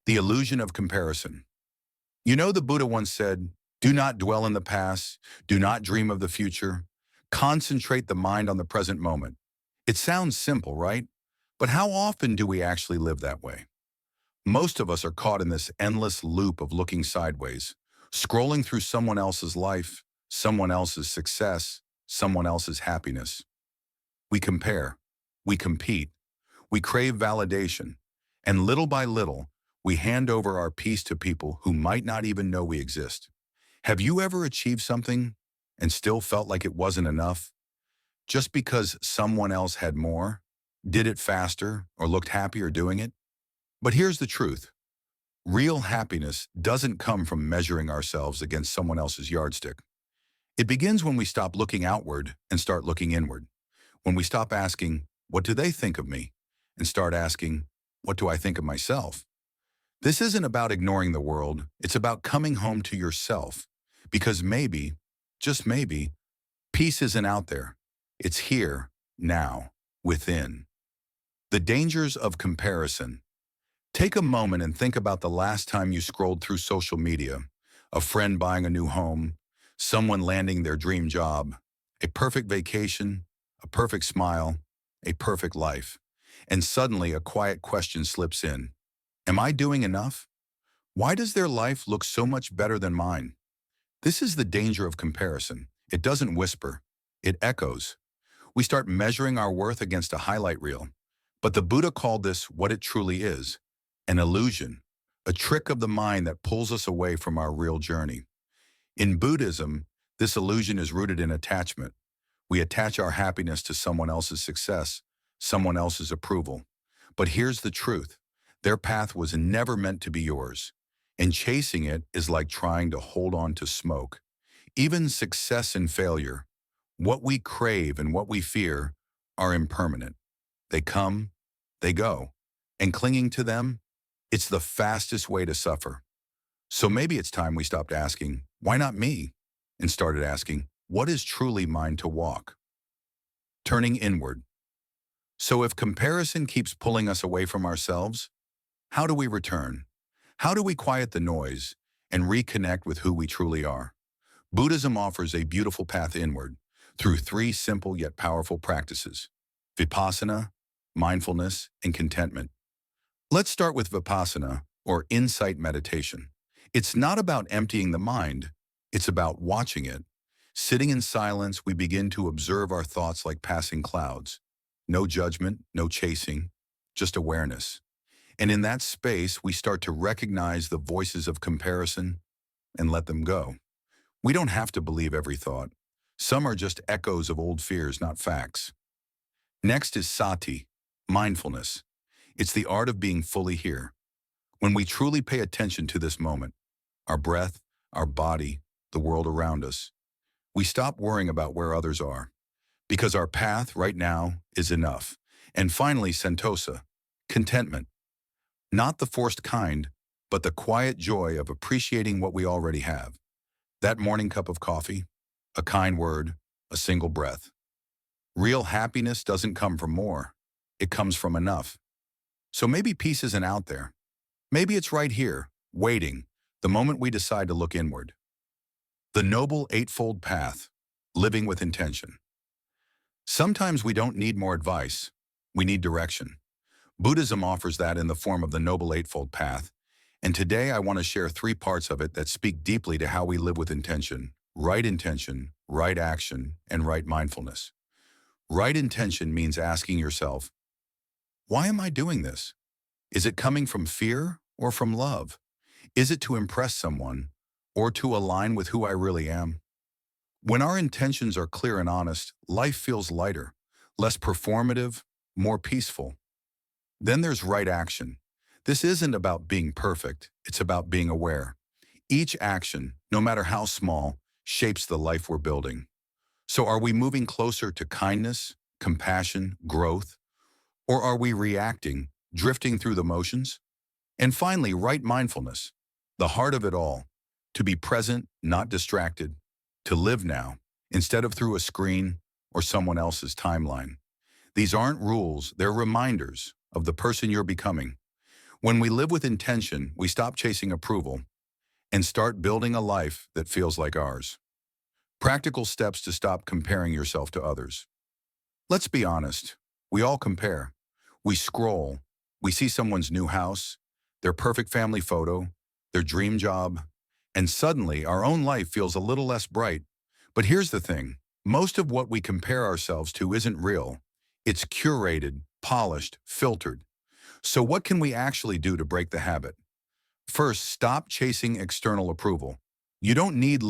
The illusion of comparison. You know, the Buddha once said, do not dwell in the past, do not dream of the future, concentrate the mind on the present moment. It sounds simple, right? But how often do we actually live that way? Most of us are caught in this endless loop of looking sideways, scrolling through someone else's life, someone else's success, someone else's happiness. We compare, we compete, we crave validation, and little by little, we hand over our peace to people who might not even know we exist. Have you ever achieved something and still felt like it wasn't enough? Just because someone else had more, did it faster, or looked happier doing it? But here's the truth. Real happiness doesn't come from measuring ourselves against someone else's yardstick. It begins when we stop looking outward and start looking inward. When we stop asking, what do they think of me? And start asking, what do I think of myself? This isn't about ignoring the world. It's about coming home to yourself. Because maybe, just maybe, peace isn't out there. It's here, now, within. The dangers of comparison. Take a moment and think about the last time you scrolled through social media. A friend buying a new home, someone landing their dream job, a perfect vacation, a perfect smile, a perfect life. And suddenly a quiet question slips in. Am I doing enough? Why does their life look so much better than mine? This is the danger of comparison. It doesn't whisper, it echoes. We start measuring our worth against a highlight reel. But the Buddha called this what it truly is, an illusion, a trick of the mind that pulls us away from our real journey. In Buddhism, this illusion is rooted in attachment. We attach our happiness to someone else's success, someone else's approval. But here's the truth. Their path was never meant to be yours. And chasing it is like trying to hold on to smoke. Even success and failure, what we crave and what we fear, are impermanent. They come, they go. And clinging to them, it's the fastest way to suffer. So maybe it's time we stopped asking, why not me? And started asking, what is truly mine to walk? Turning inward. So if comparison keeps pulling us away from ourselves, how do we return? How do we quiet the noise and reconnect with who we truly are? Buddhism offers a beautiful path inward through three simple yet powerful practices: vipassana, mindfulness, and contentment. Let's start with vipassana, or insight meditation. It's not about emptying the mind, it's about watching it. Sitting in silence, we begin to observe our thoughts like passing clouds. No judgment, no chasing, just awareness. And in that space, we start to recognize the voices of comparison and let them go. We don't have to believe every thought. Some are just echoes of old fears, not facts. Next is sati, mindfulness. It's the art of being fully here. When we truly pay attention to this moment, our breath, our body, the world around us, we stop worrying about where others are, because our path right now is enough. And finally, sentosa, contentment. Not the forced kind, but the quiet joy of appreciating what we already have. That morning cup of coffee, a kind word, a single breath. Real happiness doesn't come from more. It comes from enough. So maybe peace isn't out there. Maybe it's right here, waiting, the moment we decide to look inward. The Noble Eightfold Path, living with intention. Sometimes we don't need more advice. We need direction. Buddhism offers that in the form of the Noble Eightfold Path, and today I want to share three parts of it that speak deeply to how we live with intention, right action, and right mindfulness. Right intention means asking yourself, why am I doing this? Is it coming from fear or from love? Is it to impress someone or to align with who I really am? When our intentions are clear and honest, life feels lighter, less performative, more peaceful. Then there's right action. This isn't about being perfect, it's about being aware. Each action, no matter how small, shapes the life we're building. So are we moving closer to kindness, compassion, growth? Or are we reacting, drifting through the motions? And finally, right mindfulness, the heart of it all, to be present, not distracted, to live now, instead of through a screen or someone else's timeline. These aren't rules, they're reminders of the person you're becoming. When we live with intention, we stop chasing approval and start building a life that feels like ours. Practical steps to stop comparing yourself to others. Let's be honest. We all compare. We scroll. We see someone's new house, their perfect family photo, their dream job, and suddenly our own life feels a little less bright. But here's the thing. Most of what we compare ourselves to isn't real. It's curated, polished, filtered. So what can we actually do to break the habit? First, stop chasing external approval. You don't need